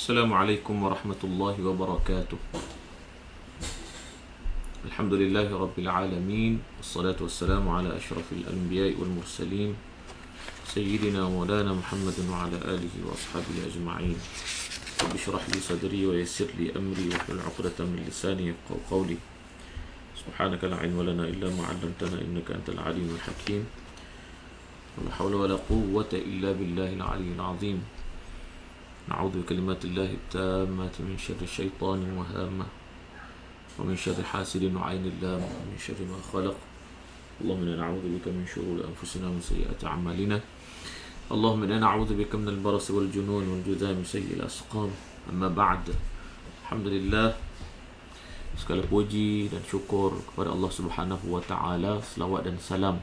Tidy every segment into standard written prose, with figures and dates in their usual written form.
السلام عليكم ورحمة الله وبركاته. الحمد لله رب العالمين، والصلاة والسلام على أشرف الأنبياء والمرسلين سيدنا مولانا محمد وعلى آله وأصحابه أجمعين. رب اشرح لي صدري ويسر لي أمري واحلل عقدة من لساني يفقهوا قولي. سبحانك لا علم لنا إلا ما علمتنا إنك أنت العليم الحكيم. ولا حول ولا قوة إلا بالله العلي العظيم. نعوذ بكلمات الله التامة من شر الشيطان وهامة، ومن شر حاسد وعين اللام، ومن شر ما خلق. اللهم إنا نعوذ بك من شرور أنفسنا ومن سيئات أعمالنا. اللهم إنا نعوذ بك من البرص والجنون والجذام سيء الأسقام. أما بعد، Alhamdulillah, segala puji dan syukur kepada Allah Subhanahu wa taala, selawat dan salam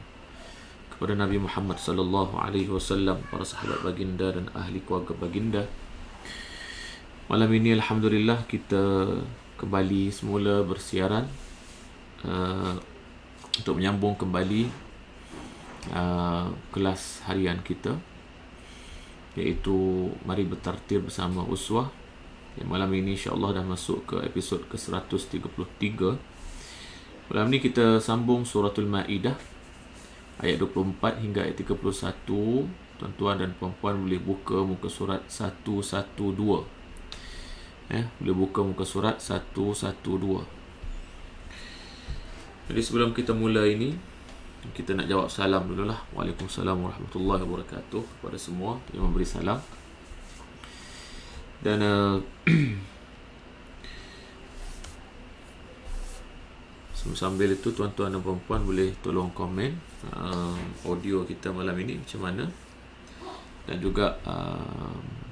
kepada Nabi Muhammad sallallahu alaihi wasallam, para sahabat baginda dan ahli keluarga baginda. Malam ini alhamdulillah kita kembali semula bersiaran untuk menyambung kembali kelas harian kita, iaitu mari bertartil bersama Uswah, yang malam ini insya-Allah dah masuk ke episod ke-133. Malam ni kita sambung suratul Maidah ayat 24 hingga ayat 31. Tuan-tuan dan puan-puan boleh buka muka surat 112. Boleh buka muka surat 112. Jadi sebelum kita mula ini, kita nak jawab salam dulu lah. Waalaikumsalam warahmatullahi wabarakatuh kepada semua yang memberi salam. Dan sambil itu tuan-tuan dan puan-puan boleh tolong komen audio kita malam ini macam mana. Dan juga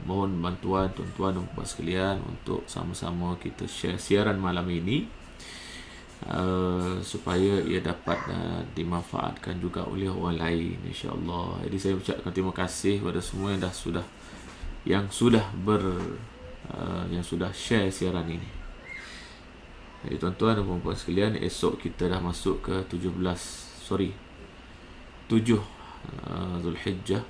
mohon bantuan tuan-tuan dan puan sekalian untuk sama-sama kita share siaran malam ini, supaya ia dapat dimanfaatkan juga oleh orang lain, insya-Allah. Jadi saya ucapkan terima kasih kepada semua yang sudah share siaran ini. Jadi tuan-tuan dan puan sekalian, esok kita dah masuk ke 7 Zulhijjah.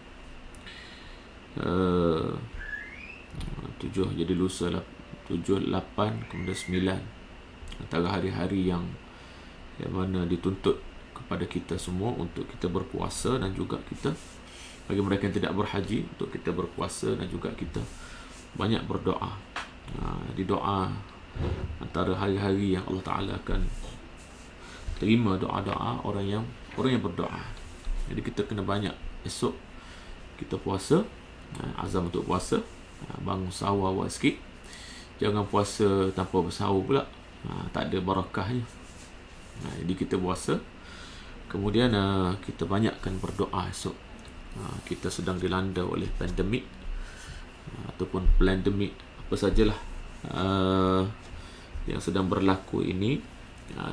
7 jadi lusa lah, 7, 8, kemudian 9, antara hari-hari yang mana dituntut kepada kita semua untuk kita berpuasa, dan juga kita, bagi mereka yang tidak berhaji, untuk kita berpuasa dan juga kita banyak berdoa. Jadi doa antara hari-hari yang Allah Ta'ala akan terima doa-doa orang yang berdoa. Jadi kita kena banyak esok kita puasa, azam untuk puasa, bangun sahur awal sikit. Jangan puasa tanpa bersahur pula, tak ada barakahnya. Jadi kita puasa, kemudian kita banyakkan berdoa esok. Kita sedang dilanda oleh pandemik ataupun plandemik, apa sajalah yang sedang berlaku ini,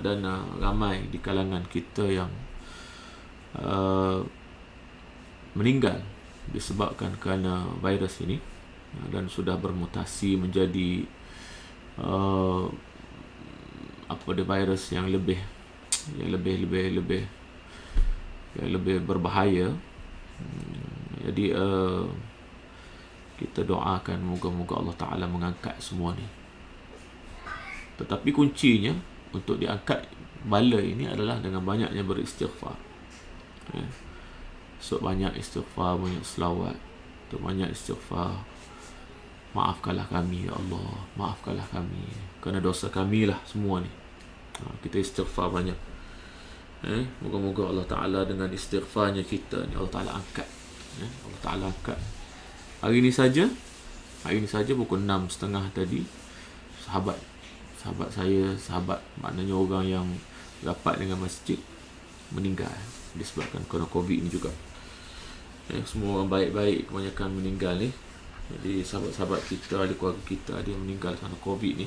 dan ramai di kalangan kita yang meninggal disebabkan kerana virus ini, dan sudah bermutasi menjadi virus yang lebih berbahaya. Jadi kita doakan moga-moga Allah Ta'ala mengangkat semua ni. Tetapi kuncinya untuk diangkat bala ini adalah dengan banyaknya beristighfar. So banyak istighfar, banyak selawat, banyak istighfar. Maafkanlah kami ya Allah, maafkanlah kami, kerana dosa kami lah semua ni. Kita istighfar banyak. Moga-moga Allah Ta'ala dengan istighfarnya kita ni, Allah Ta'ala angkat. Allah Ta'ala angkat. Hari ni saja pukul 6.30 tadi, sahabat saya, maknanya orang yang rapat dengan masjid, meninggal disebabkan kerana Covid ni juga. Semua orang baik-baik kebanyakan meninggal ni. Jadi sahabat-sahabat kita, ahli keluarga kita ada yang meninggal kerana Covid ni.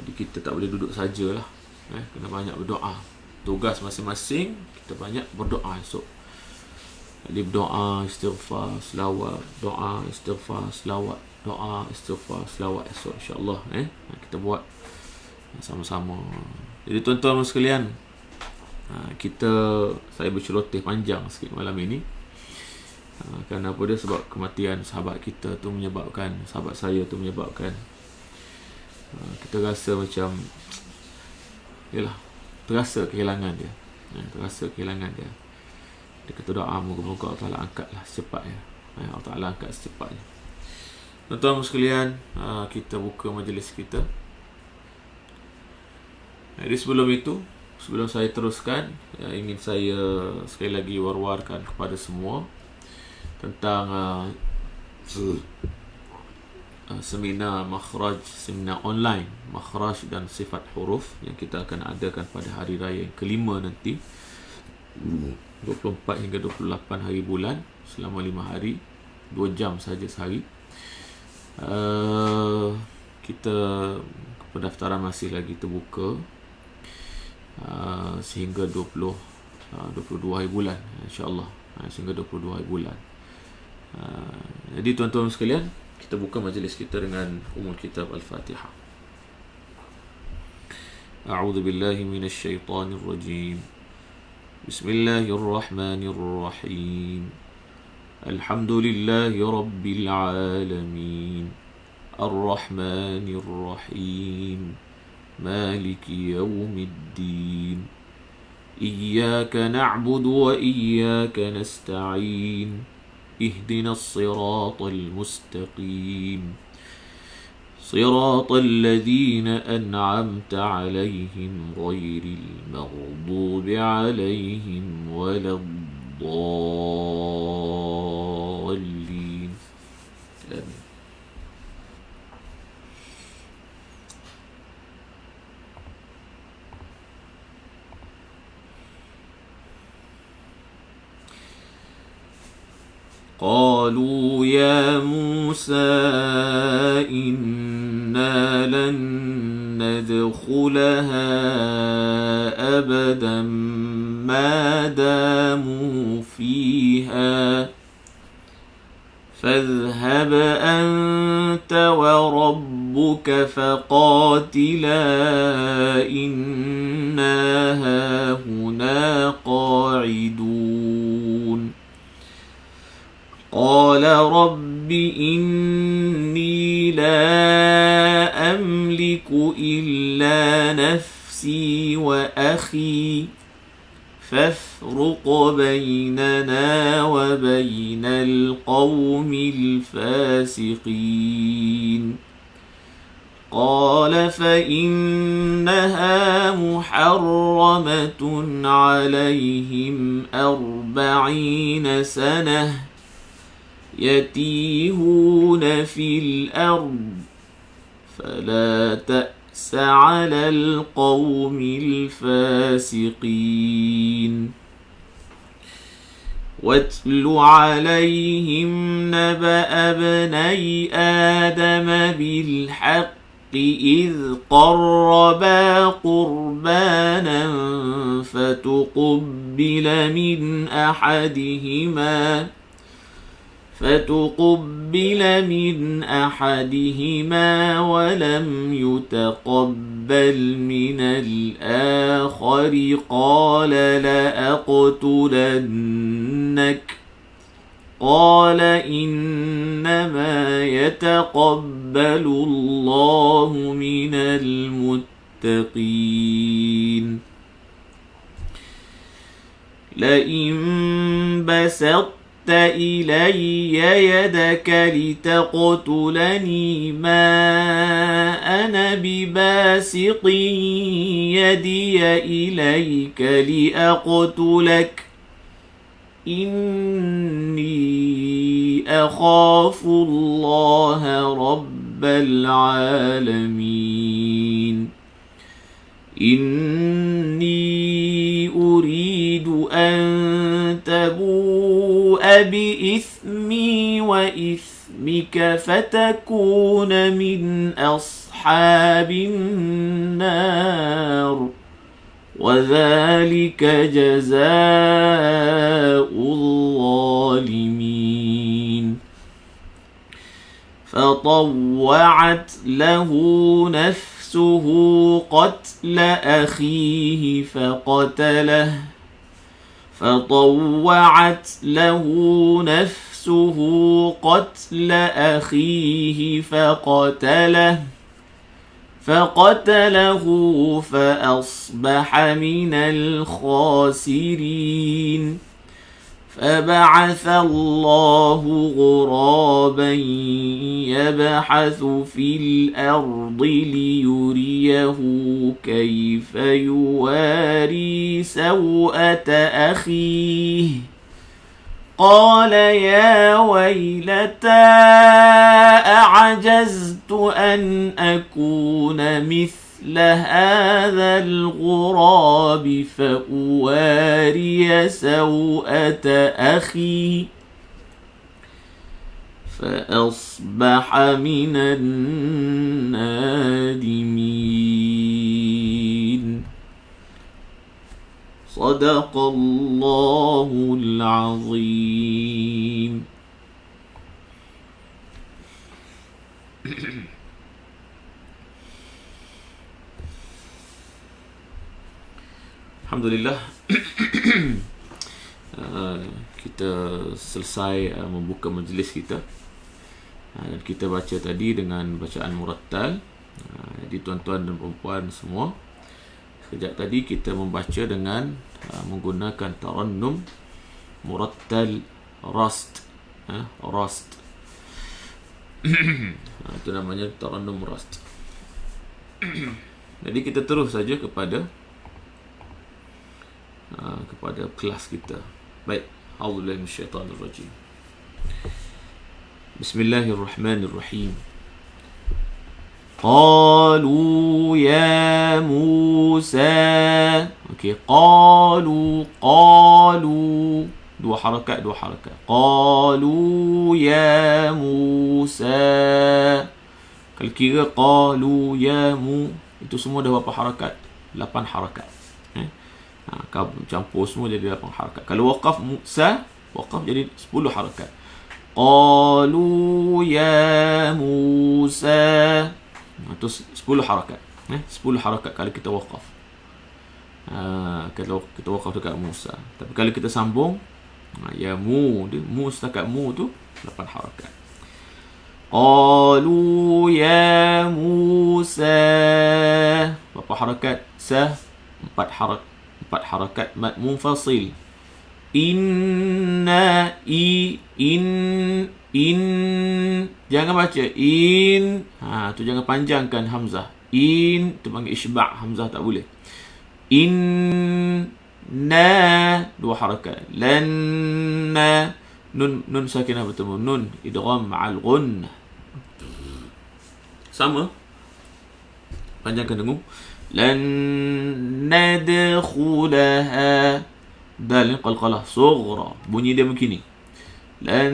Jadi kita tak boleh duduk sajalah, kena banyak berdoa. Tugas masing-masing kita banyak berdoa esok. Jadi berdoa, istighfar, selawat, doa, istighfar, selawat, doa, istighfar, selawat esok insya-Allah. Kita buat sama-sama. Jadi tuan-tuan sekalian, saya berceloteh panjang sikit malam ini. Kerana apa dia? Sebab kematian sahabat kita tu menyebabkan, sahabat saya tu menyebabkan kita rasa macam terasa kehilangan dia. Dia kata doa moga-moga Allah Ta'ala angkatlah secepatnya. Allah Ta'ala angkat secepatnya. Tuan-tuan sekalian, kita buka majlis kita. Jadi sebelum saya teruskan, ingin saya sekali lagi war-warkan kepada semua tentang seminar online makhraj dan sifat huruf yang kita akan adakan pada hari raya yang kelima nanti, 24 hingga 28 hari bulan, selama 5 hari, 2 jam saja sehari. Kita pendaftaran masih lagi terbuka sehingga 22 hari bulan, insya-Allah, sehingga 22 hari bulan. Jadi tuan-tuan sekalian, kita buka majlis kita dengan Ummul Kitab Al-Fatihah. أعوذ بالله من الشيطان الرجيم. بسم الله الرحمن الرحيم. الحمد لله رب العالمين الرحمن الرحيم مالك يوم الدين إياك نعبد وإياك نستعين اهدنا الصراط المستقيم صراط الذين أنعمت عليهم غير المغضوب عليهم ولا الضالين آمين. قالوا يا موسى إنا لن ندخلها أبدا ما داموا فيها فاذهب أنت وربك فقاتلا إنا هاهنا قاعدون قال رب إني لا أملك إلا نفسي وأخي فافرق بيننا وبين القوم الفاسقين قال فإنها محرمة عليهم 40 سنة يتيهون في الأرض فلا تأس على القوم الفاسقين واتل عليهم نبأ ابني آدم بالحق إذ قربا قربانا فتقبل من أحدهما ولم يتقبل من الآخر قال لأقتلنك قال إنما يتقبل الله من المتقين لئن بسطت إلي يدك لتقتلني ما أنا بباسط يدي إليك لأقتلك إني أخاف الله رب العالمين إني أريد أن تبوء بإثمي وإثمك فتكون من أصحاب النار وذلك جزاء الظالمين فطوعت له نفسه قتل أخيه فقتله فأصبح من الخاسرين فبعث الله غرابا يبحث في الأرض ليريه كيف يواري سوءة أخيه قال يا ويلتى أعجزت أن أكون مثل هذا الغراب فأواري سوءة أخي فأصبح من النادمين صدق الله العظيم. Alhamdulillah kita selesai membuka majlis kita. Kita baca tadi dengan bacaan murattal. Jadi tuan-tuan dan puan-puan semua, sekejap tadi kita membaca dengan menggunakan tarannum murattal rast. Rast. Itu namanya tarannum rast. Jadi kita terus saja kepada kelas kita. Baik, a'udzubillahi minasyaitonir rajim. Bismillahirrahmanirrahim. Qalu ya Musa. Okey, qalu dua harakat. Qalu ya Musa. Kalau kira qalu ya mu, itu semua dah berapa harakat? 8 harakat. Campur semua jadi 8 harakat. Kalau waqaf Musa, waqaf jadi 10 harakat. Qalu ya Musa. Itu 10 harakat. 10 harakat kalau kita waqaf. Kalau kita waqaf dekat Musa. Tapi kalau kita sambung, ya mu, mu setakat mu tu 8 harakat. Qalu ya Musa. Berapa harakat? 4 harakat mad munfasil. Inna jangan baca in. Tu jangan panjangkan hamzah. In tu panggil isba', hamzah tak boleh. Inna 2 harakat. Lanna nun sakinah bertemu nun idgham ma'al ghunnah. Sama. Panjangkan dengung. Lan nadkhulaha. Dal qalqalah sughra. Bunyi dia begini. Lan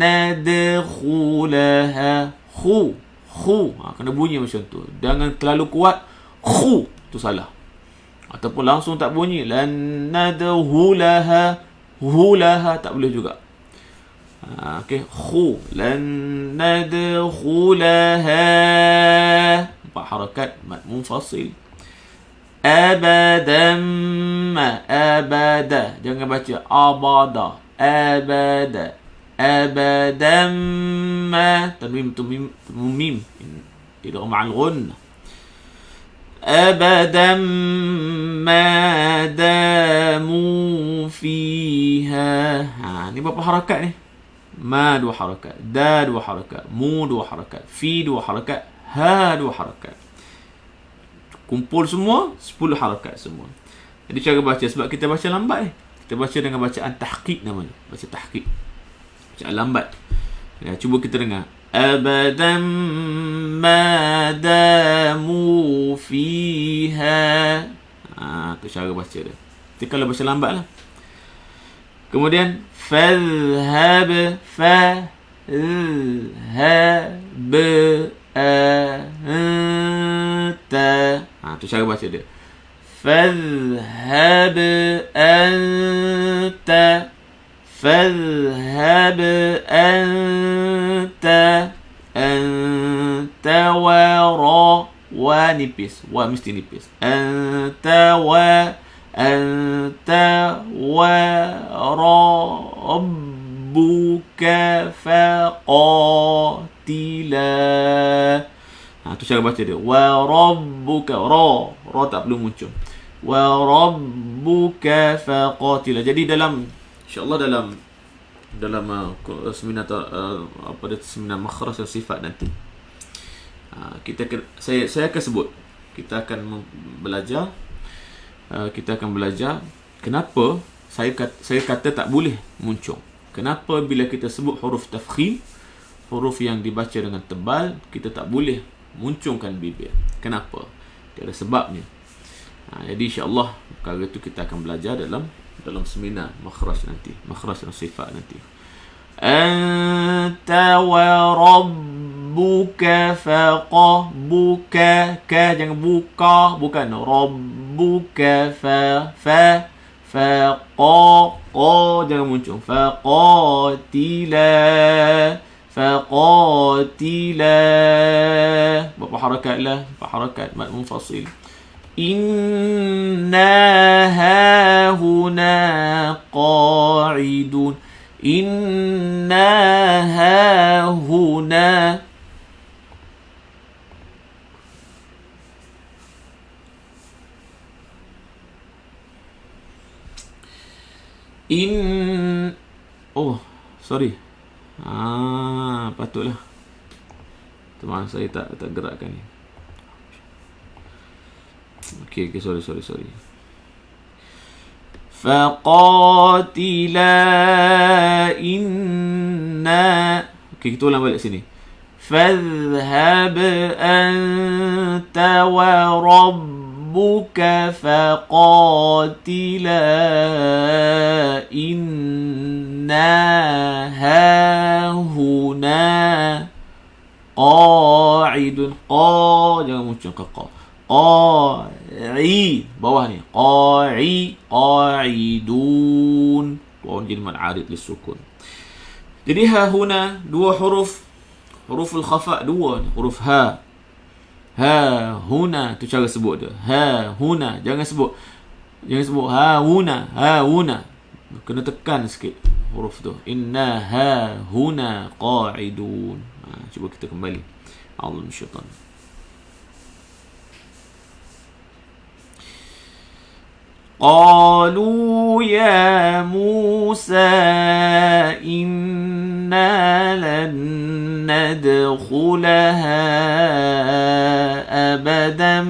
nadkhulaha. Khu. Kena bunyi macam tu. Jangan terlalu kuat. Khu. Tu salah. Ataupun langsung tak bunyi. Lan nadkhulaha. Hulaha tak boleh juga. Okey. Khu. Lan nadkhulaha. 4 harakat mad munfasil. Abadan ma. Abada. Jangan baca abada. Abada. Abadan ma. Tanwin tu mim. Idgham ma'al ghunnah. Abadan ma damu fiha. Ni berapa harakat ni? Ma 2 harakat. Da 2 harakat. Mu 2 harakat. Fi 2 harakat. Ha 2 harakat. Kumpul semua 10 harakat semua. Jadi cara baca, sebab kita baca lambat ni. Kita baca dengan bacaan tahqiq namanya. Baca tahqiq. Bacaan lambat. Ya, cuba kita dengar. Abadan ma damu fiha. Tu cara baca dia. Tapi kalau baca lambat lah. Kemudian fadhhab anta. Tu cara baca dia. Fadhhab anta. Fadhhab anta. Anta wa nipis. Wa mesti nipis. Anta wa rabbuka faqatila. Tu cara baca dia. Wa rabbuka. Ra tak perlu muncul. Wa rabbuka faqatila. Jadi dalam, insya-Allah dalam seminar seminar makhraj dan sifat nanti, saya akan sebut, kita akan belajar kenapa saya kata tak boleh muncul. Kenapa bila kita sebut huruf tafkhim, huruf yang dibaca dengan tebal, kita tak boleh muncungkan bibir. Kenapa? Dia ada sebabnya. Jadi insya-Allah perkara itu kita akan belajar dalam seminar makhraj nanti, makhraj dan sifat nanti. Anta wa rabbuka buka, ka jangan buka, bukan rabbuka fa jangan muncul. Faqatila. Berapa harakat lah? 4 harakat mad munfasil. Inna hahuna qa'idun. Inna hahuna. Oh, sorry. Patutlah. Teman saya tak gerakkan ni. Okay, sorry. Faqatila inna. Okay, kita ulang balik sini. Fadhhab anta wa rabbuka faqatila inna hahuna qa'idun. Jangan muncul ke qa. Bawah ni qa'idun. Waun jadi mad arid lisukun. Jadi hahuna dua huruf al-khafa dua ni. Huruf ha huna tu cara sebut dia. Ha huna jangan sebut ha huna. Kena tekan sikit huruf tu. Inna ha huna qa'idun. Cuba kita kembali. A'udzu minasyaitan. قالوا يا موسى إنا لن ندخلها أبدا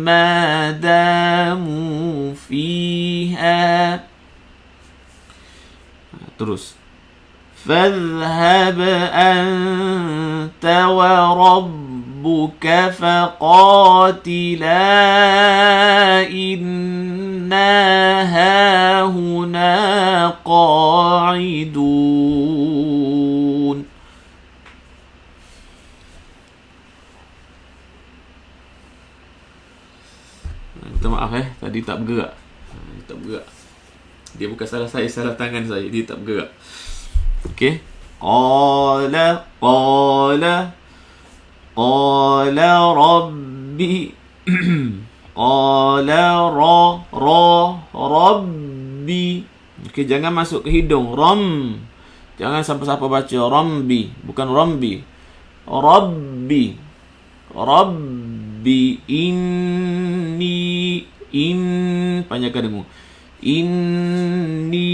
ما داموا فيها. Terus. فاذهب أنت وربك فقاتلا إنا هاهنا قاعدون. Minta maaf tadi tak bergerak. Dia bukan salah saya, salah tangan saya. Dia tak bergerak. Okey. Qala rabbi. Qala rabbi. Okey, jangan masuk ke hidung. Jangan siapa-siapa baca rambi, bukan rambi. Rabbi inni panjangkan demu. Inni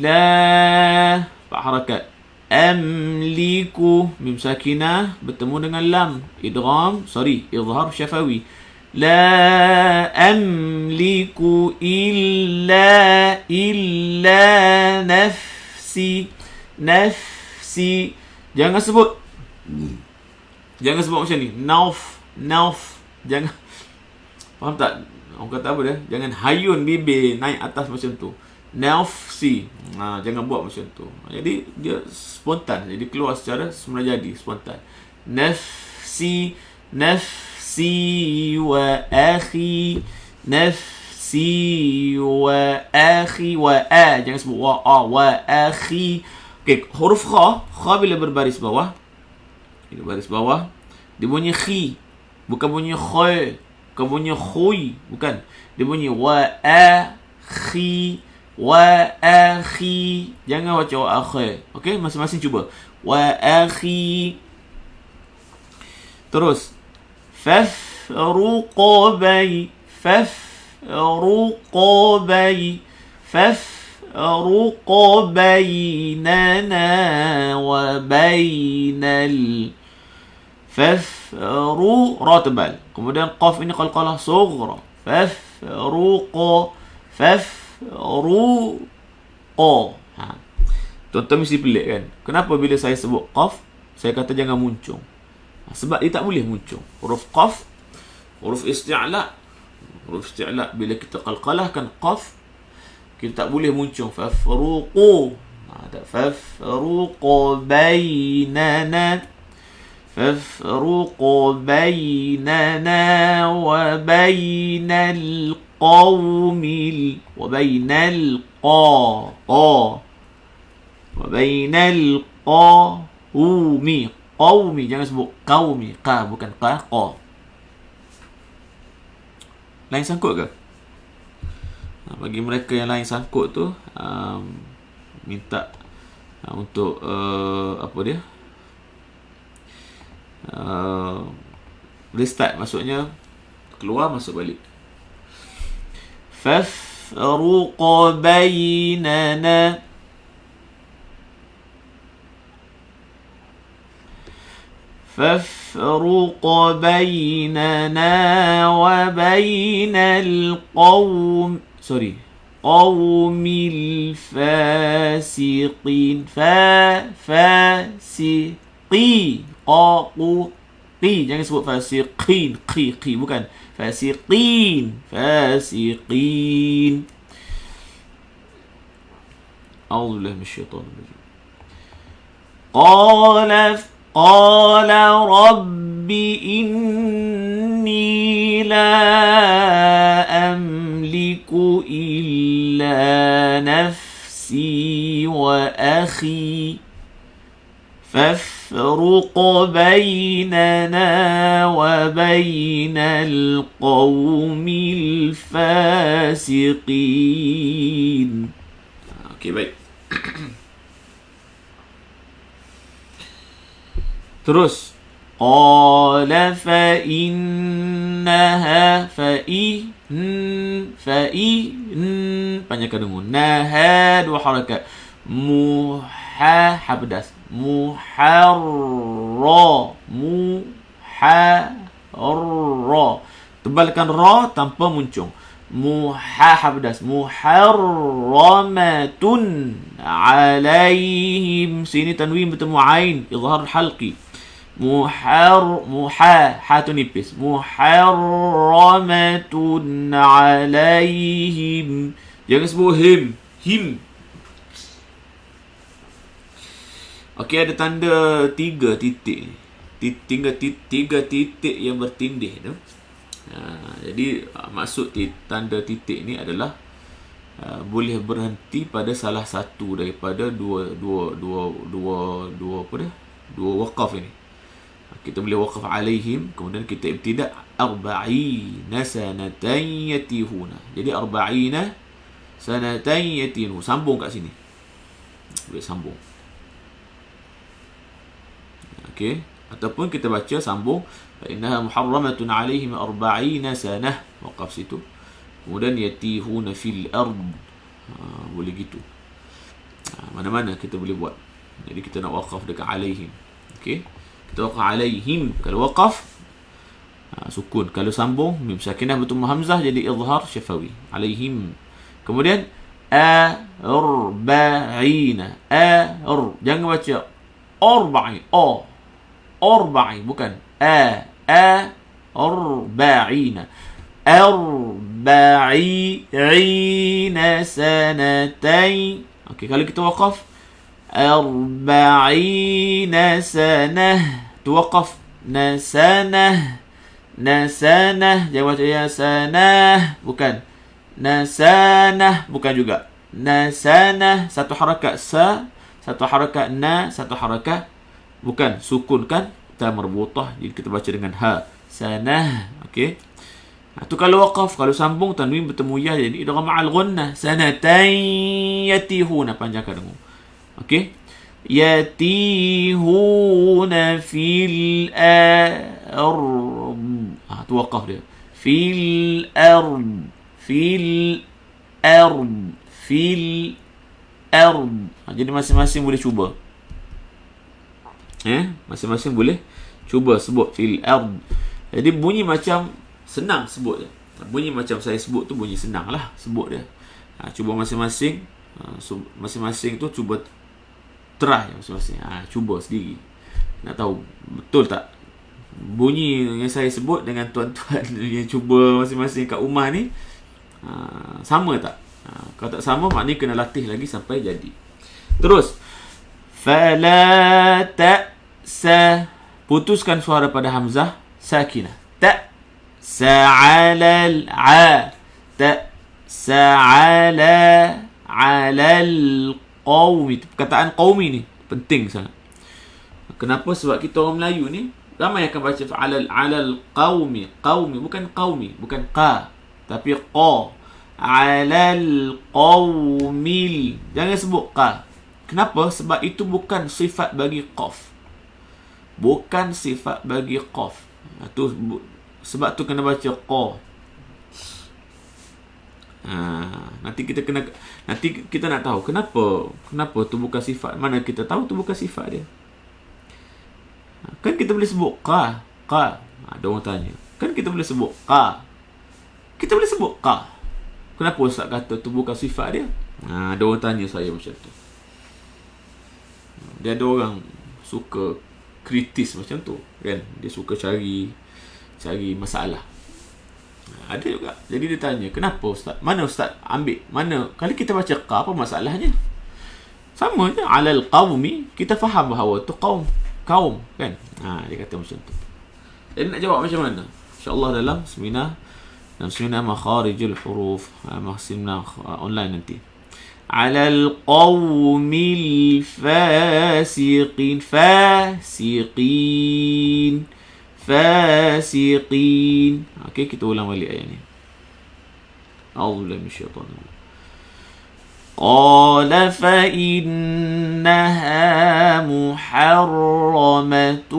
la pak harakat. Amliku mim sakinah bertemu dengan lam. Izhar syafawi. La amliku illa nafsi. Jangan sebut macam ni. Nauf. Jangan. Faham tak? Orang kata apa dia? Jangan hayun bibir naik atas macam tu. Nafsi. Jangan buat macam tu. Jadi dia spontan. Jadi keluar secara semula jadi spontan. Nafsi wa akhi. Jangan sebut wa akhi. Okey, huruf kha bila berbaris bawah. Ini baris bawah. Dia bunyi khi, bukan bunyi khoy, bukan bunyi khui, bukan. Dia bunyi wa akhi. Jangan baca wa akhi. Okey, masing-masing cuba. Wa akhi. Terus fafruqa bainana wa bainal ra tebal. Kemudian qaf ini qalqalah sughra. Tuan-tuan mesti pelik kan? Kenapa bila saya sebut qaf, saya kata jangan muncung? Sebab dia tak boleh muncung. Huruf qaf, huruf isti'la. Bila kita qalqalahkan qaf, kita tak boleh muncung. Fafruqu bainana wa bainal qawmil wa bainal qawmi. Jangan sebut qaumi. Qa bukan qa. Lain sangkut ke? Bagi mereka yang lain sangkut tu, minta untuk apa dia? Restart, maksudnya keluar masuk balik. فافرق بيننا فافرق بيننا وبين القوم قوم الفاسقين فاسقي jangan sebut fasiqin qi bukan fasiqin a'udzubillahi minasyaitonir rajim. قال رب إني لا أملك إلا نفسي وأخي فافرق بيننا وبين القوم الفاسقين. Okey, baik. Terus qala fa innaha panjangkan dengung. Naha dua harakat. Habdas. Muharra. Tebalkan ra tanpa muncung. Habdas. Muharramatun alaihim. Sini tanwin bertemu ain. Izhar halqi. Ha tu nipis. Muharramatun alaihim. Jangan sebut him. Okey, ada tanda 3 titik. Tiga titik yang bertindih tu. Jadi maksud tanda titik ni adalah boleh berhenti pada salah satu daripada dua waqaf ini. Kita boleh waqaf alaihim, kemudian kita ibtida' arba'ina sanatan yatihuna. Jadi arba'ina sanatan yatihuna, sambung kat sini. Boleh sambung. Okey, ataupun kita baca sambung innaha muharramatun alaihim arba'ina sanah, waqaf situ. Kemudian yatihuna fil ard. Boleh gitu. Mana-mana kita boleh buat. Jadi kita nak waqaf dekat alaihim. Okey. Kita waqaf alaihim. Kalau waqaf sukun, kalau sambung mim sakinah bertemu hamzah jadi izhar syafawi. Alaihim. Kemudian arba'ina. Jangan baca arba'in. Arba'in bukan arba'ina. Arba'ina sanatain. Okey, kalau kita waqaf arba'ina sanah, tu waqaf nasanah. Jangan baca ya sanah, bukan nasanah, bukan juga nasanah. Satu harakat sa, satu harakat na, satu harakat bukan sukun kan, ta marbutah, jadi kita baca dengan ha, sanah. Okey, tu kalau waqaf. Kalau sambung tanwin bertemu ya jadi idgham ma'al ghunnah. Sanatan yatihuna, panjangkan dengung. Okey, yatihuna fil ard. Tu waqaf dia. Fil ard. Jadi masing-masing boleh cuba. Masing-masing boleh cuba sebut fil ard. Jadi bunyi macam senang sebut je. Bunyi macam saya sebut tu bunyi senang lah sebut dia. Cuba masing-masing. Masing-masing tu cuba try masing-masing. Cuba sendiri. Nak tahu betul tak bunyi yang saya sebut dengan tuan-tuan yang cuba masing-masing kat rumah ni sama tak? Kalau tak sama, maknanya kena latih lagi sampai jadi. Terus fala ta'sa, putuskan suara pada hamzah sakinah. Ta'sa'alal a, ta'sa'alal qawmi. Perkataan qawmi ni penting sangat. Kenapa? Sebab kita orang Melayu ni ramai akan baca alal qawmi. Qawmi bukan qawmi, bukan qa. Tapi qa. Alal qawmil. Jangan sebut qa. Kenapa? Sebab itu bukan sifat bagi qaf. Bukan sifat bagi qaf. Sebab tu kena baca qa. Nanti kita nak tahu kenapa tu bukan sifat. Mana kita tahu tu bukan sifat dia. Kan kita boleh sebut qa. Ada orang tanya. Kan kita boleh sebut qa. Kita boleh sebut qa. Kenapa Ustaz kata tu bukan sifat dia? Ada orang tanya saya macam tu. Dia ada orang suka kritis macam tu, kan? Dia suka cari masalah. Ada juga. Jadi dia tanya, kenapa Ustaz? Mana Ustaz ambil? Mana? Kalau kita baca qa, apa masalahnya? Sama je. Alal qawmi, kita faham bahawa tu kaum, kan? Dia kata macam tu. Jadi nak jawab macam mana? InsyaAllah dalam seminar Makharijul Huruf, seminar online nanti. Alal qawmil fasiqin. Okey, kita ulang balik ayat ni. A'udzubillahi minasyaitanir rajim. قال فإنها محرمة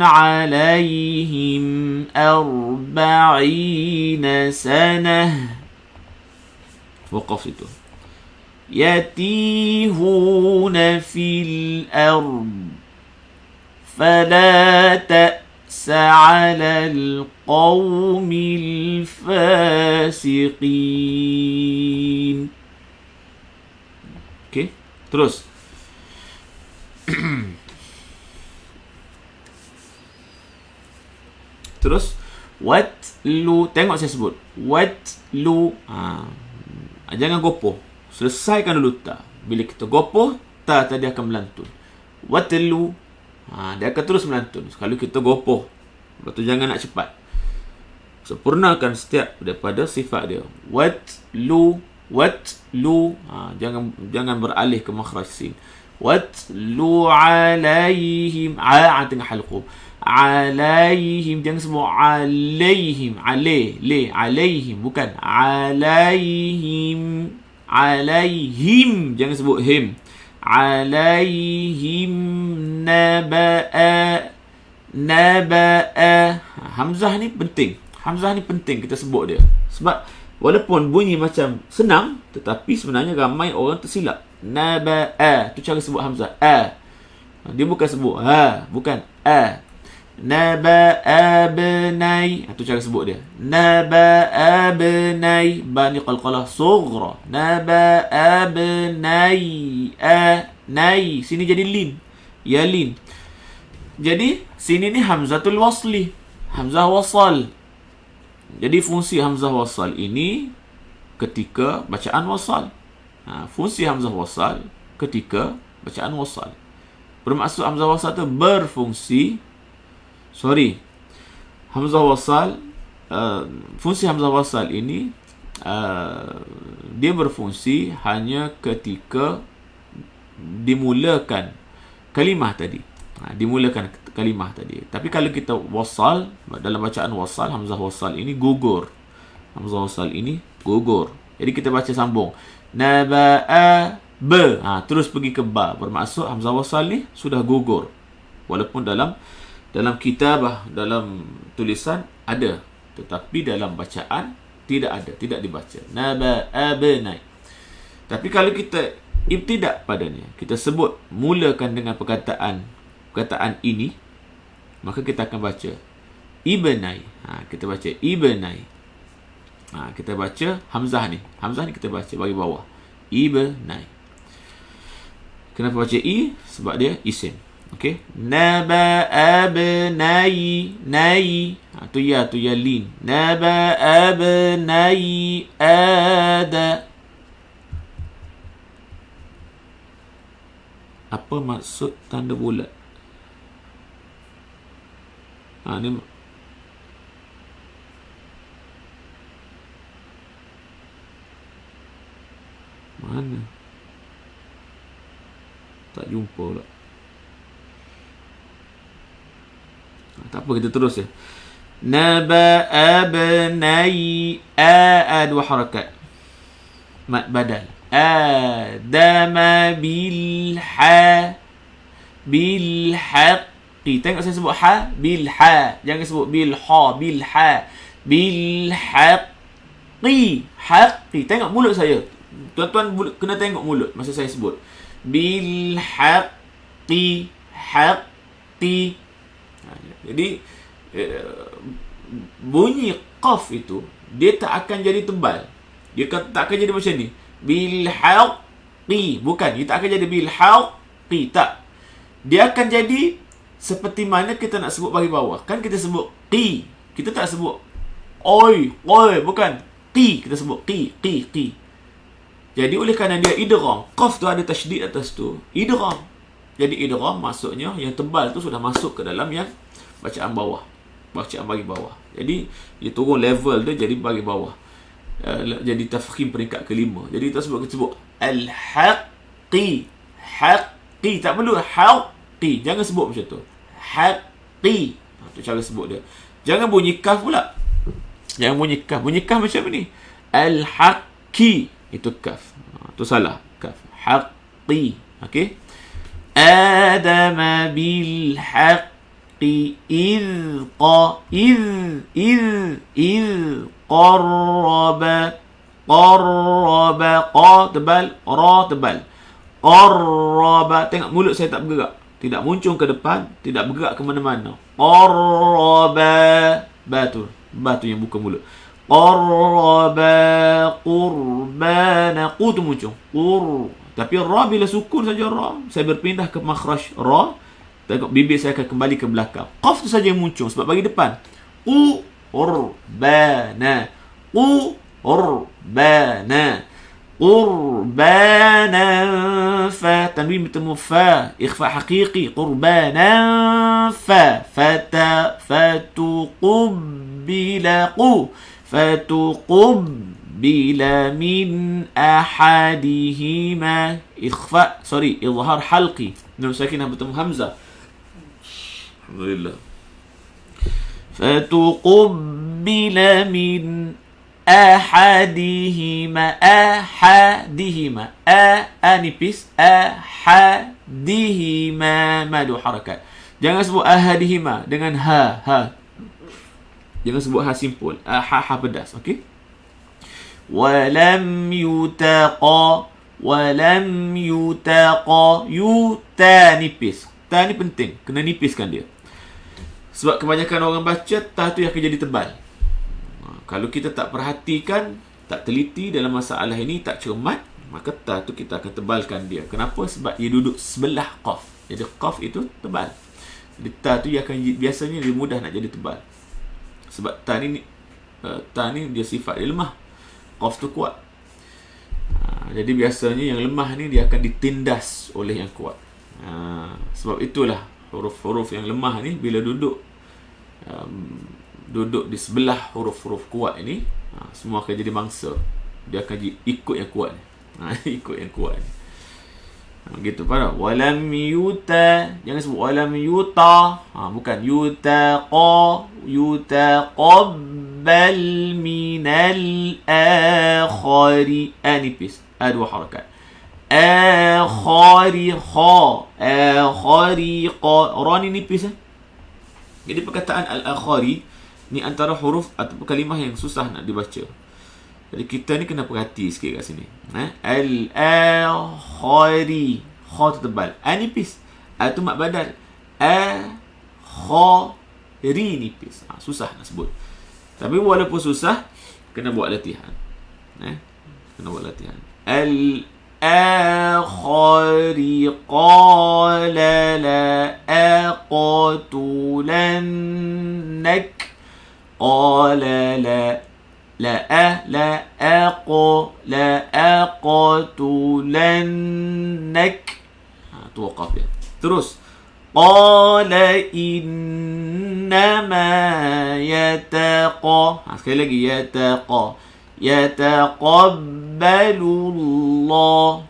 عليهم 40 سنة. وقف itu. يتيهون في الأرض فلا تأس على القوم الفاسقين. Okey, terus. Terus watlu, tengok saya sebut watlu. Jangan gopoh. Selesaikan dulu ta. Bila kita gopoh, ta tadi akan melantun. Watlu, dia akan terus melantun. Kalau kita gopoh, lepas tu jangan nak cepat. Sempurnakan setiap daripada sifat dia. Watlu, jangan beralih ke makhraj sin. Watlu alaihim, tengah halqum. Alaihim, jangan sebut alaihim, alaihim, bukan alaihim, jangan sebut him. Alaihim naba'a. Hamzah ni penting kita sebut dia. Sebab walaupun bunyi macam senang, tetapi sebenarnya ramai orang tersilap. Naba'a, tu cara sebut hamzah. Dia bukan sebut bukan Naba'a benai, tu cara sebut dia. Naba'a benai, ba ni qalqalah sughra. Naba'a benai, nai, sini jadi lin. Ya lin. Jadi sini ni hamzatul wasli, hamzah wasal. Jadi fungsi hamzah wasal ini ketika bacaan wasal. Fungsi hamzah wasal ketika bacaan wasal. Bermaksud hamzah wasal itu berfungsi. Hamzah wasal, fungsi hamzah wasal ini dia berfungsi hanya ketika dimulakan kalimah tadi. Dimulakan kalimah tadi. Tapi kalau kita wasal, dalam bacaan wasal, hamzah wasal ini gugur. Hamzah wasal ini gugur. Jadi kita baca sambung. Naba'a ba. Terus pergi ke ba. Bermaksud hamzah wasal ni sudah gugur. Walaupun dalam kitabah, dalam tulisan ada, tetapi dalam bacaan tidak ada, tidak dibaca. Naba'a benai. Tapi kalau kita ibtidak padanya, kita sebut, mulakan dengan perkataan ini, maka kita akan baca ibnai. Kita baca ibnai. Kita baca hamzah ni kita baca bagi bawah, ibnai. Kenapa baca i? Sebab dia isim. Okey, naba'a benai, nai, tu ya lin. Naba'a benai ada. Apa maksud tanda bulat? Ni mana? Tak jumpa pula. Tak apa, kita terus ya. Naba abnai dua harakat. Mad badal. Adama bilhaqi. Tengok saya sebut ha, bilha. Jangan sebut bilha, bilha. Bilhaqi. Haqi. Tengok mulut saya. Tuan-tuan kena tengok mulut masa saya sebut. Bilhaqi. Haqi. Jadi bunyi qaf itu dia tak akan jadi tebal. Dia tak akan jadi macam ni. Bilhaqi. Bukan. Dia tak akan jadi bilhaqi. Tak. Dia akan jadi seperti mana kita nak sebut bagi bawah. Kan kita sebut qi. Kita tak sebut oi. Bukan. Qi. Kita sebut qi. Jadi oleh kerana dia idgham. Qaf tu ada tasydid atas tu. Idgham. Jadi idgham maksudnya yang tebal tu sudah masuk ke dalam yang bacaan bawah. Bacaan bagi bawah. Jadi dia turun level dia jadi bagi bawah. Jadi tafkhim peringkat kelima. Jadi kita sebut al-haqqi. Haqqi. Tak perlu haqi. Jangan sebut macam tu. Haqqi. Tu cara sebut dia. Jangan bunyi kaf pula. Jangan bunyi kaf. Bunyi kaf macam ni. Al-haqqi. Itu kaf. Tu salah. Kaf. Haqqi. Okey. Adama bil-haqqi. إذ قرب qa tebal, ra tebal. Qarraba. Tengok mulut saya tak bergerak. Tidak muncul ke depan, tidak bergerak ke mana-mana. Qarraba. Ba tu yang buka mulut. Qarraba qurbana. Qu tu muncul. Tapi ra bila sukun saja ra, saya berpindah ke makhraj ra. Tengok bibir saya akan kembali ke belakang. Qaf tu saja yang muncul sebab bagi depan. Qurbana. Qurbana fa. Tanwin bertemu fa. Ikhfa haqiqi. Qurbana fa. Fatuqubbila min ahadihima. Ikhfa. Izhar halqi. Nun sakinah bertemu hamzah. Alhamdulillah. Fatuqubbila min ahadihima. Nipis. Ahadihima. Madu harakat. Jangan sebut ahadihima dengan ha. Jangan sebut ha simpul. Ha pedas. Okey. Walam yutaqa. Yuta nipis. Ta ni penting. Kena nipiskan dia. Sebab kebanyakan orang baca ta tu yang akan jadi tebal. Kalau kita tak perhatikan, tak teliti dalam masalah ini, tak cermat, maka ta tu kita akan tebalkan dia. Kenapa? Sebab dia duduk sebelah qaf. Jadi qaf itu tebal. Jadi ta tu dia akan biasanya dia mudah nak jadi tebal. Sebab ta ni dia sifat dia lemah. Qaf tu kuat. Jadi biasanya yang lemah ni dia akan ditindas oleh yang kuat. Sebab itulah huruf-huruf yang lemah ni bila duduk di sebelah huruf-huruf kuat ini, semua akan jadi mangsa. Dia akan ikut yang kuat ni. Ikut yang kuat ni. Gitu pada. Walam yuta. Jangan sebut walam yuta. Bukan yutaqabbal minal akhari. Nipis. Dua harakat. Akhari qa. Ra ni nipis. Jadi perkataan al-akhari ni antara huruf atau kalimah yang susah nak dibaca. Jadi kita ni kena perhati sikit kat sini. Al-akhari. Kha tu tebal. Nipis. Tu mat badal. Akhari nipis. Susah nak sebut. Tapi walaupun susah, kena buat latihan. Kena buat latihan. Al-akhari qala la aqtulannak. Qala la aqtulannak. Tu waqaf dia. Terus qala innama yataqa. Sekali lagi yataqa. Yataqabbalullah.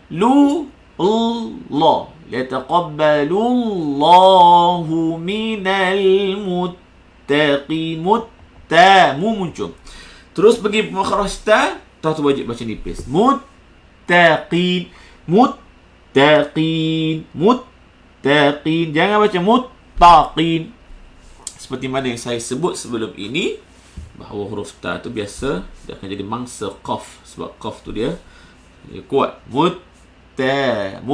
Allah. Yataqabbalullahu minal muttaqin. ta, mu muncung. Terus pergi makhraj ta, ta tu wajib baca nipis. Muttaqin, muttaqin, muttaqin. Jangan baca muttaqin. Seperti mana yang saya sebut sebelum ini, bahawa huruf ta tu biasa dia akan jadi mangsa qaf, sebab qaf tu dia kuat. Muttaqin.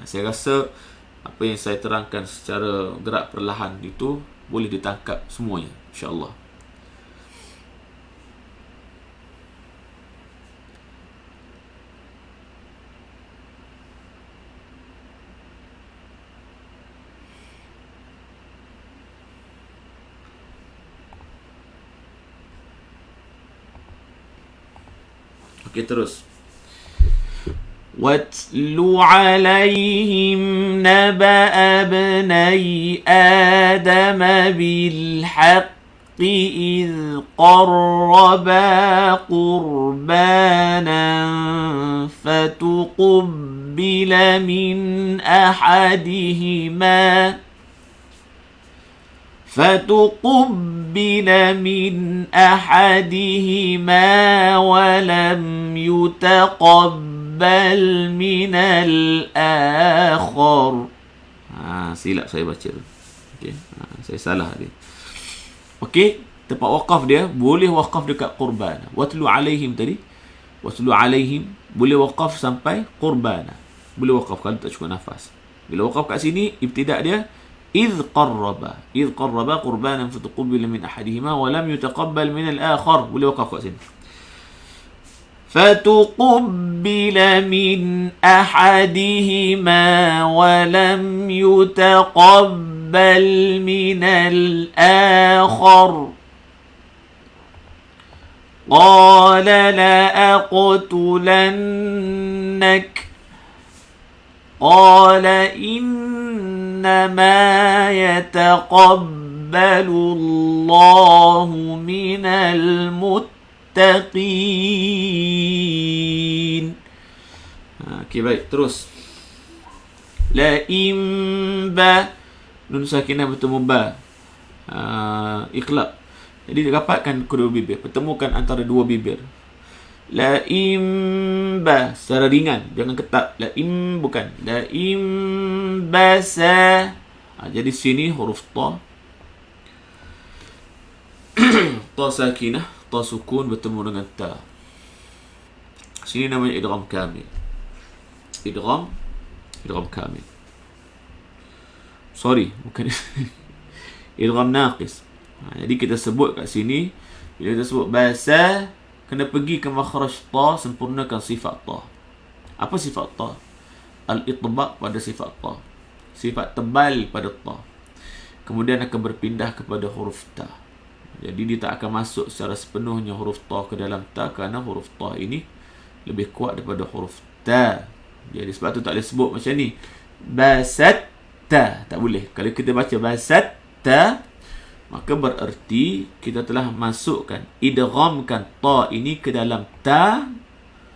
Saya rasa apa yang saya terangkan secara gerak perlahan itu boleh ditangkap semuanya, insya-Allah. Okey, terus. وَاتْلُ عَلَيْهِمْ نَبَأَ ابْنَيْ آدَمَ بِالْحَقِّ إِذْ قَرَّبَا قُرْبَانًا فَتُقُبِّلَ مِنْ أَحَدِهِمَا وَلَمْ يُتَقَبَّلْ مِنَ الْآخَرِ. Silap saya baca tu. Okey, saya salah tadi. Okey, tempat waqaf dia boleh waqaf dekat qurban. Watlu alaihim tadi. Watlu alaihim boleh waqaf sampai qurbana. Boleh waqaf kalau tak cukup nafas. Bila waqaf kat sini, ibtidak dia إذ قربا قربانا فتقبل من أحدهما ولم يتقبل من الآخر. boleh waqaf kat sini. فتقبل من أحدهما ولم يتقبل من الآخر قال لأقتلنك قال إنما يتقبل الله من المتقين. Okey, baik, terus. La imba, nun sakinah bertemu ba, iqlab. Jadi dapatkan kedua bibir, pertemukan antara dua bibir. La imba secara ringan, jangan ketat. La im bukan. La imbasa. Jadi sini huruf ta. Ta sakinah, ta sukun bertemu dengan ta. Sini namanya idgham kamil. Idgham kamil. Sorry, bukan idgham naqis. Jadi kita sebut kat sini, bila kita sebut basa, kena pergi ke makhraj ta, sempurnakan sifat ta. Apa sifat ta? Al-itbaq pada sifat ta. Sifat tebal pada ta. Kemudian akan berpindah kepada huruf ta. Jadi dia tak akan masuk secara sepenuhnya huruf ta ke dalam ta, kerana huruf ta ini lebih kuat daripada huruf ta. Jadi sebab tu tak boleh sebut macam ni. Basat ta. Tak boleh. Kalau kita baca basat ta, maka bererti kita telah masukkan, idghamkan ta ini ke dalam ta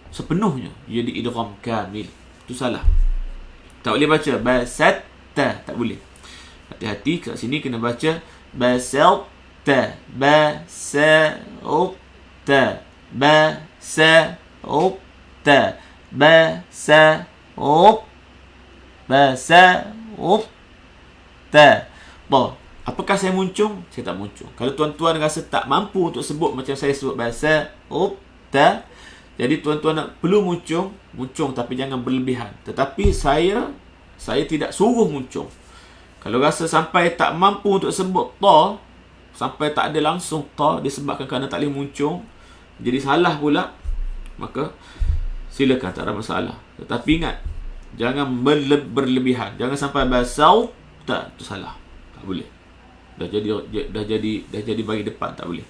sepenuhnya. Jadi idgham kamil. Itu salah. Tak boleh baca basat ta. Tak boleh. Hati-hati kat sini kena baca basat ta. Basat ta. Basat ta. Basat ta. Ta. Apakah saya muncung? Saya tak muncung. Kalau tuan-tuan rasa tak mampu untuk sebut macam saya sebut bahasa ta, jadi tuan-tuan perlu muncung tapi jangan berlebihan. Tetapi saya tidak suruh muncung. Kalau rasa sampai tak mampu untuk sebut ta, sampai tak ada langsung ta disebabkan kerana tak boleh muncung, jadi salah pula, maka silakan, tak ada masalah. Tetapi ingat, jangan berlebihan. Jangan sampai bahasa ta, itu salah. Tak boleh. Dah jadi bagi depan, tak boleh.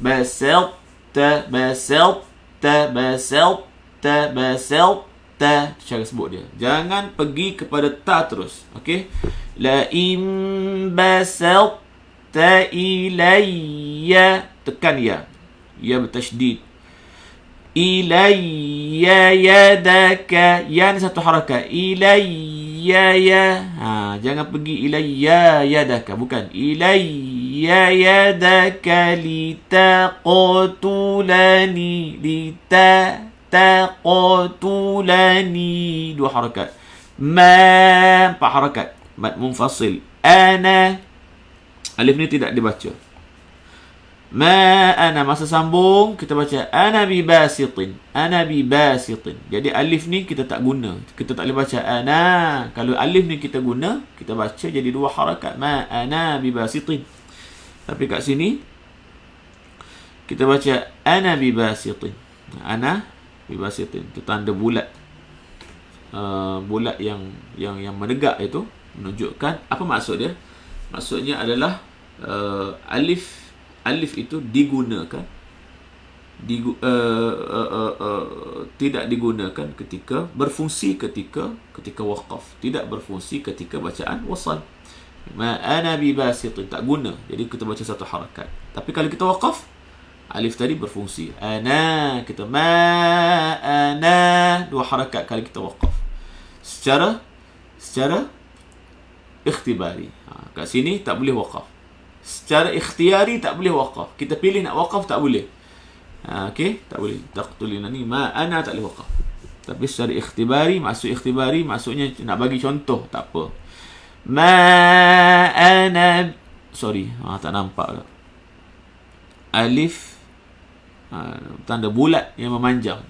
Basal ta. Cara sebut dia. Jangan pergi kepada ta terus. Okey? La im basal ta ilayya. Tekan ya. Ya bertasydid. Ilayya yadaka. Ya ni satu harakat. Ilayya ya. Jangan pergi ilayya yadaka. Bukan. Ilayya yadaka litaqtulani. Taqtulani. Dua harakat. Empat harakat. Mad munfasil. Ana. Alif ni tidak dibaca. Ana masa sambung kita baca ana bi basitin. Ana bi basitin. Jadi alif ni kita tak guna. Kita tak boleh baca ana. Kalau alif ni kita guna, kita baca jadi dua harakat. Ana bi basitin. Tapi kat sini kita baca ana bi basitin. Ana bi basitin. Itu tanda bulat. Bulat yang menegak itu menunjukkan apa maksud dia? Maksudnya adalah alif itu digunakan tidak digunakan ketika berfungsi ketika waqaf, tidak berfungsi ketika bacaan wasal. Ma ana bi basitin, tak guna. Jadi kita baca satu harakat. Tapi kalau kita waqaf, alif tadi berfungsi. Ana kita ana dua harakat kalau kita waqaf. Secara ikhtibari. Kat sini tak boleh waqaf. Secara ikhtiari tak boleh waqaf. Kita pilih nak waqaf tak boleh. Okey, tak boleh. Taqtulina ni ma ana tak boleh waqaf. Tapi secara ikhtibari, maksudnya nak bagi contoh, tak apa. Ma ana tak nampak tak. Alif tanda bulat yang memanjang.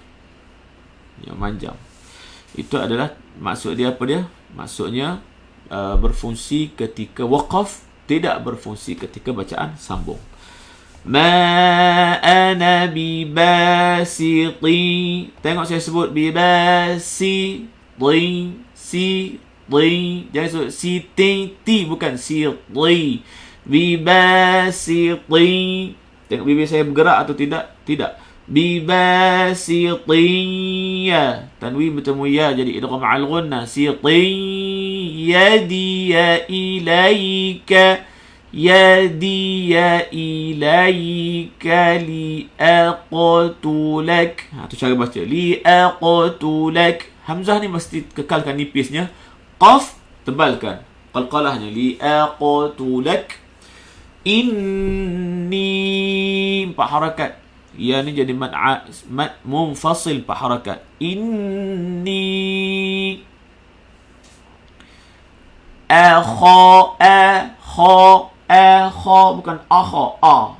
Itu adalah maksud dia apa dia? Maksudnya berfungsi ketika waqaf, tidak berfungsi ketika bacaan sambung. Ma ana bi basiti. Tengok saya sebut bi basi si jangan sebut si ti bukan si bi basiti. Tengok bibir saya bergerak atau tidak? Tidak. Bi basiti ya. Tanwin bertemu ya jadi idgham al ghunnah. Siti yadiya ilaika. Yadiya ilaika liaqtulak. Tu cara baca. Liaqtulak. Hamzah ni mesti kekalkan nipisnya. Qaf tebalkan. Qalqalahnya. Liaqtulak. Inni. 4 harakat. Ya ni jadi mad munfasil 4 harakat. Inni bukan akhafullah.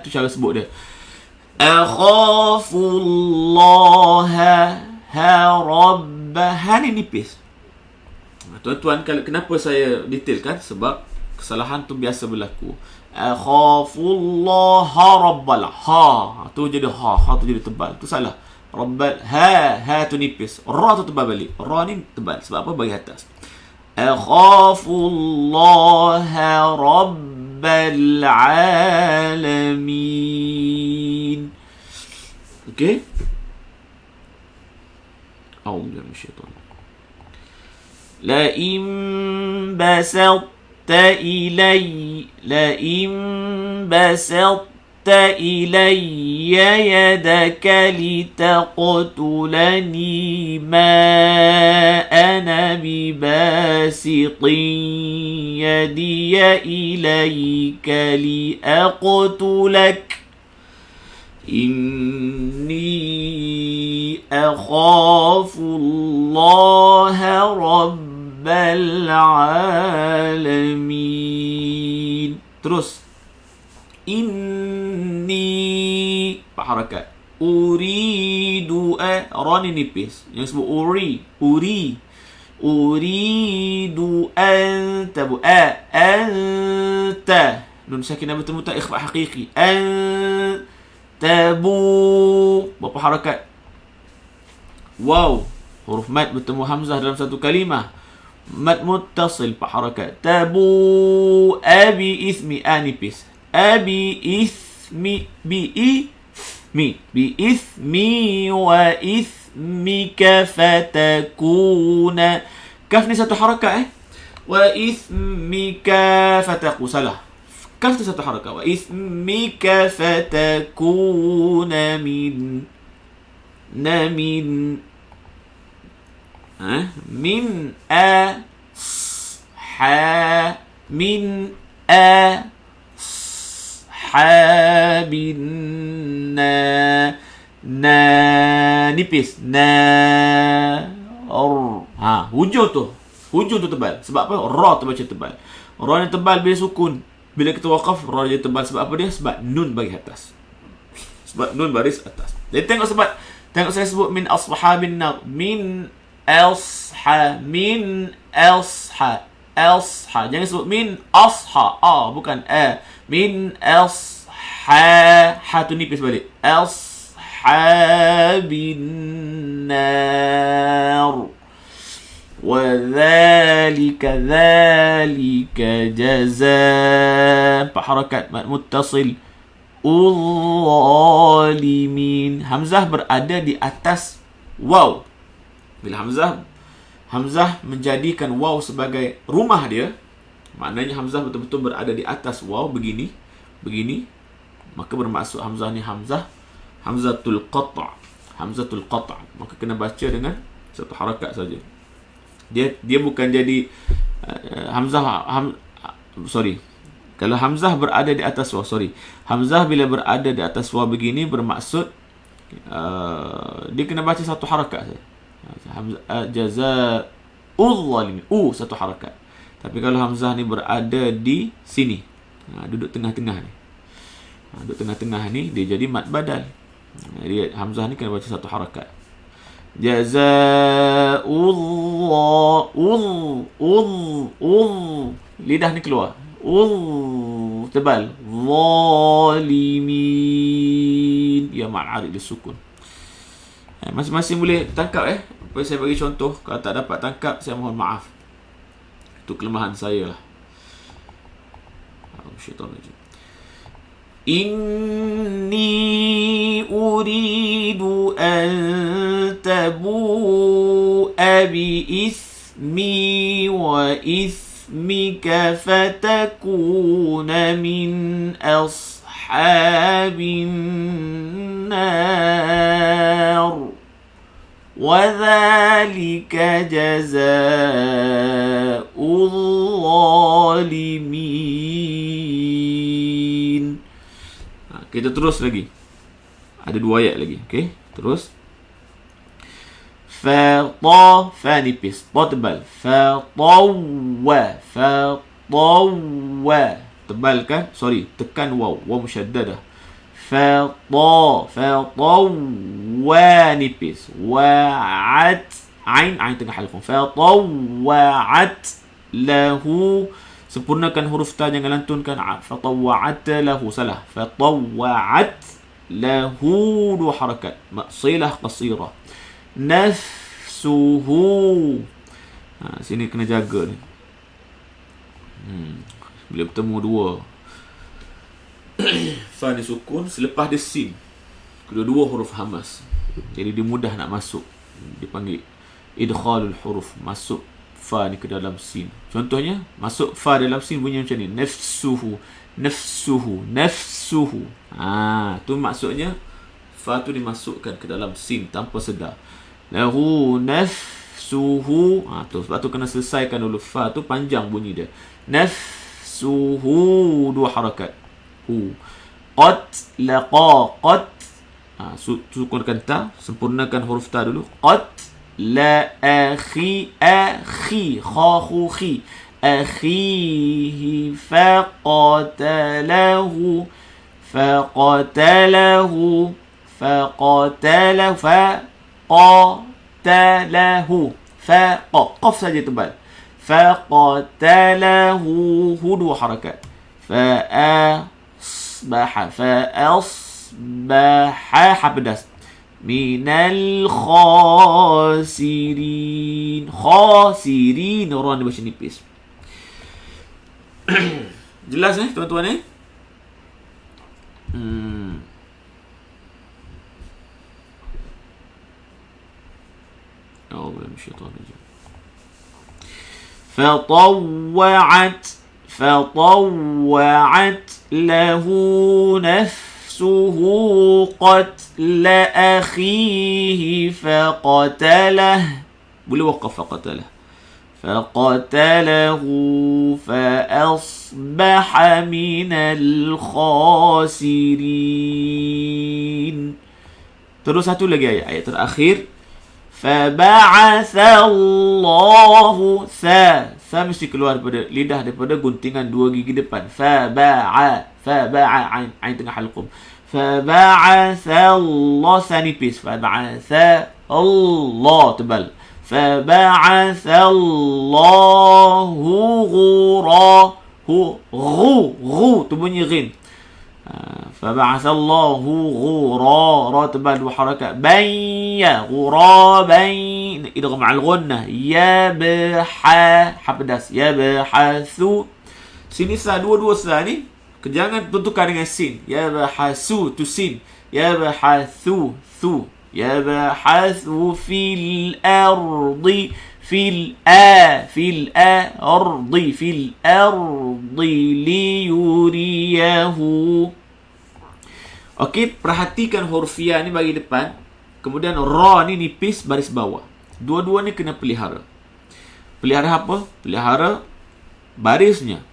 Tu cara sebut dia. Akhafullah rabbaha ni nipis. Tuan-tuan, kenapa saya detailkan? Sebab kesalahan tu biasa berlaku. Akhafullah rabbal. Tu jadi ha tu jadi tebal. Tu salah. Rabbal ha tu nipis. Ra tu tebal balik. Ra ni tebal. Sebab apa? Bagi atas. Akhafullah rabbal alamin. Okey? A'udzu minasyaitanir. لئن بسطت إلي يدك لتقتلني ما أنا بباسط يدي إليك لأقتلك إني أخاف الله رب العالمين. Terus inni 4 harakat. Uridu ra ni nipis. Yang sebut uridu anta anta nun sakinah bertemu tak ikhfa haqiqi. Tabu berapa harakat? Waw huruf mad bertemu hamzah dalam satu kalimah. Mad muttasil 4 harakat. Tabu abi ismi anipis. Abi ismi bi ismi wa ismika fatakuna. Kaf ni satu harakat Wa ismika fataku. Salah. Kaf tu satu harakat. Wa ismika fatakuna min min ashabin nipis hujung tu tebal. Sebab apa? Ra tu baca tebal. Ra yang tebal bila sukun. Bila kita waqaf, ra dia tebal. Sebab apa dia? Sebab nun bagi atas. Sebab nun baris atas. Jadi tengok saya sebut min ashabin nar. Min elsha. Jangan sebut min asha. Bukan min elsha. Ha tu nipis balik. Elshabin nar. وذلك جزاء 4 harakat mad muttasil الظالمين. Hamzah berada di atas waw. Bila Hamzah menjadikan waw sebagai rumah dia, maknanya Hamzah betul-betul berada di atas waw begini, maka bermaksud Hamzah ni Hamzatul qata'. Maka kena baca dengan satu harakat saja. Dia bukan jadi kalau Hamzah berada di atas waw, Hamzah bila berada di atas waw begini bermaksud dia kena baca satu harakat saja. Jazaa'ul zalimin, satu harakat. Tapi kalau Hamzah ni berada di sini, duduk tengah-tengah ni, dia jadi mad badal. Jadi Hamzah ni kena baca satu harakat. Lidah ni keluar. Tebal. Zalimin. Ya ma'arid disukun. Masing-masing boleh tangkap Apa saya bagi contoh. Kalau tak dapat tangkap, saya mohon maaf. Itu kelemahan saya lah. Syaitanirrajim. Inni uridu an tabu'a bi ismi wa ismika fatakuna min ashabin nar wa dhalika jazaa'ul zalimin. Kita terus lagi. Ada 2 ayat lagi. Okey, terus. Fa nipis. Ta tebal. Tebal kan? Tekan waw. Waw musyaddadah. Nipis. Wa'at. Ain tengah halqum. Fatawwa'at lahu. Sempurnakan huruf ta, jangan lantunkan fatawwa'at lahu. Salah. Fatawwa'at lahu 2 harakat. Silah qasirah. Nafsuhu. Sini kena jaga ni. Bila bertemu 2 fa ni sukun, selepas dia sin, kedua-dua huruf hamas. Jadi dia mudah nak masuk. Dipanggil idkhalul huruf, masuk fa ni ke dalam sin. Contohnya, masuk fa dalam sin bunyi macam ni. Nafsuhu. Tu maksudnya fa tu dimasukkan ke dalam sin tanpa sedar. Lahu nafsuhu. Tu sebab tu kena selesaikan dulu. Fa tu panjang bunyi dia. Nafsuhu 2 harakat. Qat laqa. Sukunkan ta, sempurnakan huruf ta dulu. Qat la akhi khahu khi akhihi faqatalahu qaf saja tebal. Faqatalahu 2 harakat. Fa'asbaha pedas. Minal khasirin. Orang dia baca nipis. Jelas tuan-tuan فطوعت له نفسه قتل أخيه فقتله. boleh waqaf فقتله فأصبح من الخاسرين. Terus satu lagi ayat terakhir. فبعث الله sa mesti keluar daripada lidah, daripada guntingan dua gigi depan. Faba'a ain tengah halqum. فبعث الله sa nipis. فبعث Allah tebal. فبعث الله غو tu bunyi ghin. فبعث الله غرارا تبال وحركة بين غرابا إدغام مع الغنة حبداس يبحث. Sini sa dua-dua sa ni jangan tentukan dengan sin. Yabhasu tu sin. Yabhathu fil ardi fil ardi liyuriyahu. Okey, perhatikan hurfiah ni bagi depan. Kemudian ra ni nipis baris bawah. Dua-dua ni kena pelihara. Pelihara apa? Pelihara barisnya.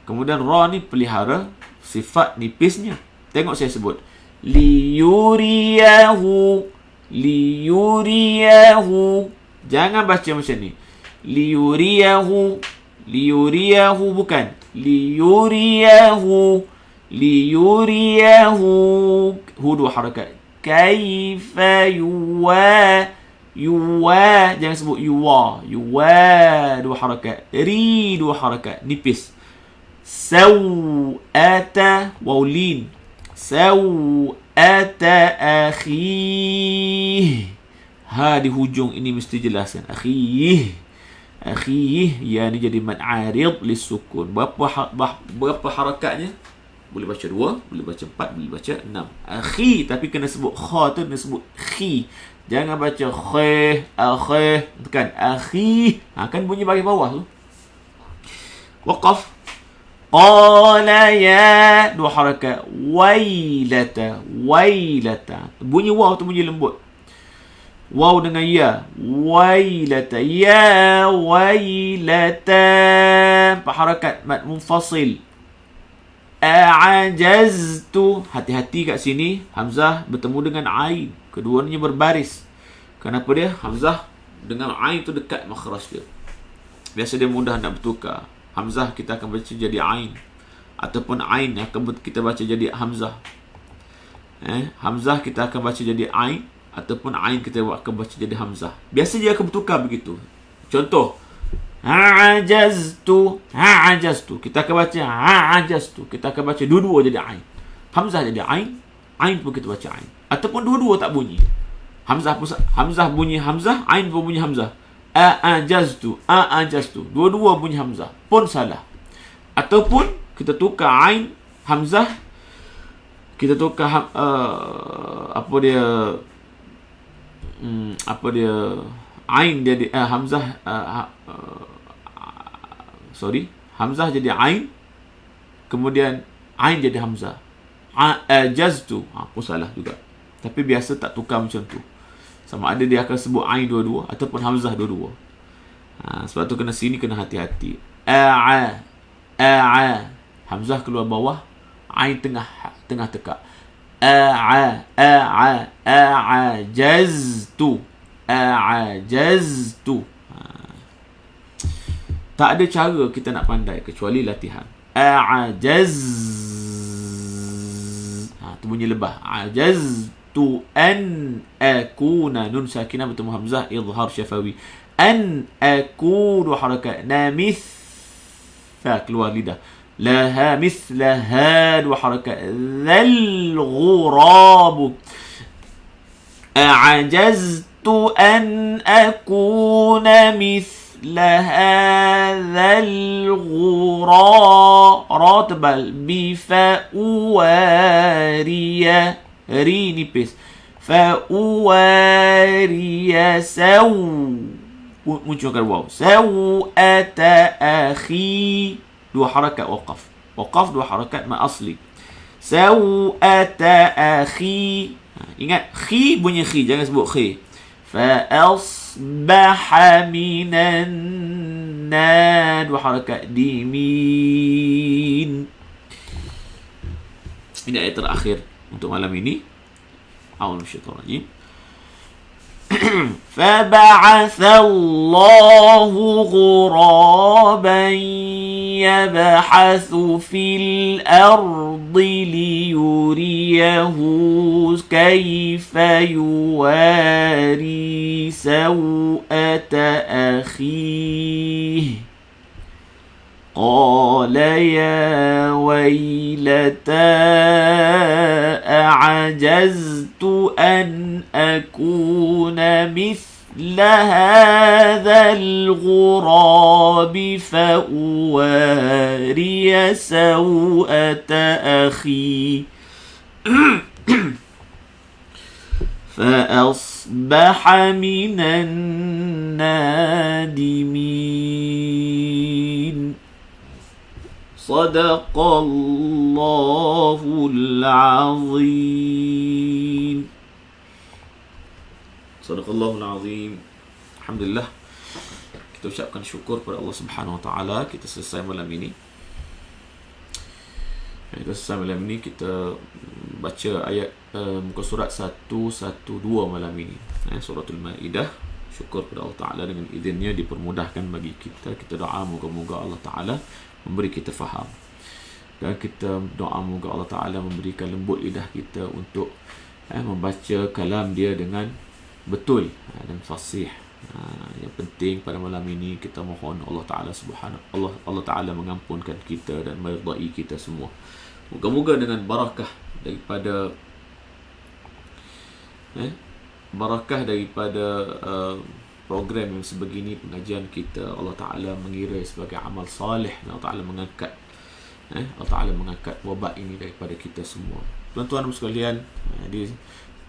Kemudian ra ni pelihara sifat nipisnya. Tengok saya sebut. Liyuriyahu. Jangan baca macam ni. Liyuriyahu bukan. Liyuriyahu hu dua harakat. Kaifa yuwa jangan sebut yuwa dua harakat. Ri dua harakat nipis. Sawata waulin. Sawata akhih. Ha di hujung ini mesti jelaskan. Akhih ya ni jadi mad arid lisukun. Berapa harakatnya? Boleh baca 2, boleh baca 4, boleh baca 6. Akhi, tapi kena sebut kha tu, kena sebut khi. Jangan baca akhi, bukan akhi. Kan bunyi bagi bawah tu. Waqaf. Qala ya, 2 harakat. Wailata. Bunyi waw tu bunyi lembut. Waw dengan ya. Wailata. Ya wailata. 4 harakat mad munfasil. A'ajaztu. Hati-hati kat sini. Hamzah bertemu dengan ain. Keduanya berbaris. Kenapa dia? Hamzah dengan ain tu dekat makhraj dia. Biasa dia mudah nak bertukar. Hamzah kita akan baca jadi ain. Ataupun ain akan kita baca jadi hamzah. Hamzah kita akan baca jadi ain. Ataupun ain kita akan baca jadi hamzah. Biasa dia akan bertukar begitu. Contoh. A'ajaztu. Kita akan baca a'ajaztu. Kita akan baca dua-dua jadi ain. Hamzah jadi ain. Ain pun kita baca ain. Ataupun dua-dua tak bunyi. Hamzah bunyi hamzah. Ain pun bunyi hamzah. A'ajaztu. Dua-dua bunyi hamzah. Pun salah. Ataupun kita tukar ain hamzah. Kita tukar ain jadi hamzah hamzah jadi ain, kemudian ain jadi hamzah. Ajaztu pun salah juga. Tapi biasa tak tukar macam tu. Sama ada dia akan sebut ain dua-dua ataupun hamzah dua-dua. Sebab tu kena sini kena hati-hati. Hamzah keluar bawah, ain tengah tekak. A'ajaztu. Tak ada cara kita nak pandai kecuali latihan. A'ajaz. Tu bunyi lebah. Ajaztu an akuna. Nun sakinah bertemu hamzah, izhar syafawi. An akunu harakat. Namith. Keluar lidah. Laha mithlaha, 2 harakat. Dhal ghurabu. A'ajaztu an akuna مثل هذا الغرا tebal بفأواريا ري nipis فأواريا munculkan waw. Sawata akhi, 2 harakat waqaf. Waqaf 2 harakat ma asli. Sawata akhi. Ingat, khi bunyi khi, jangan sebut khi. Fa asbaha minan nad, 2 harakat di min. Ini ayat terakhir untuk malam ini. A'udzu minasyaitonir rajim. فبعث الله غرابا يبحث في الأرض ليريه كيف يواري سوءة أخيه قال يا ويلتى أعجزت أن أكون مثل هذا الغراب فأواري سوءة أخي فأصبح من النادمين صدق الله العظيم. Sadaqallahul azim. Alhamdulillah, kita ucapkan syukur kepada Allah Subhanahu wa taala, kita selesai malam ini. Kita baca ayat muka surat 112 malam ini, suratul Maidah. Syukur kepada Allah Taala, dengan izinnya dipermudahkan bagi kita. Kita doa moga-moga Allah Taala memberi kita faham, dan kita doa moga Allah Taala memberikan lembut lidah kita untuk membaca kalam dia dengan betul dan fasih. Yang penting pada malam ini kita mohon Allah Taala Allah Taala mengampunkan kita dan meridai kita semua. Moga-moga dengan barakah daripada program yang sebegini, pengajian kita, Allah Ta'ala mengira sebagai amal salih, Allah Ta'ala mengangkat Allah Ta'ala mengangkat wabak ini daripada kita semua. Tuan-tuan sekalian,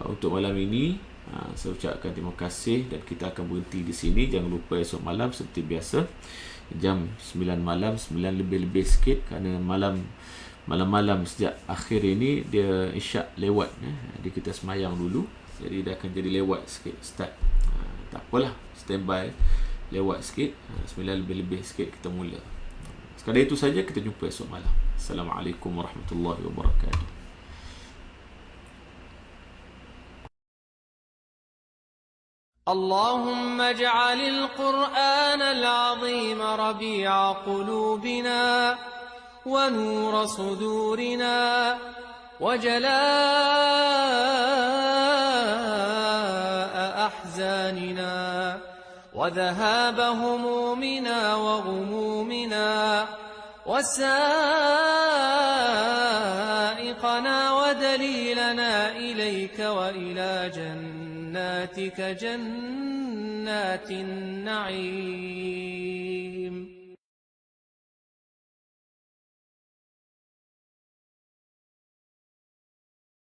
untuk malam ini saya ucapkan terima kasih, dan kita akan berhenti di sini. Jangan lupa esok malam seperti biasa jam 9 malam, 9 lebih sikit, kerana malam-malam sejak akhir ini dia isyak lewat, jadi kita semayang dulu, jadi dia akan jadi lewat sikit start. Tak apalah, standby lewat sikit, 9 lebih sikit kita mula. Sekadar itu saja, kita jumpa esok malam. Assalamualaikum warahmatullahi wabarakatuh. اللهم اجعل القرآن العظيم ربيع قلوبنا ونور صدورنا وجلاء أحزاننا وذهاب همومنا وغمومنا وسائقنا ودليلنا إليك وإلى جناتك جنات النعيم.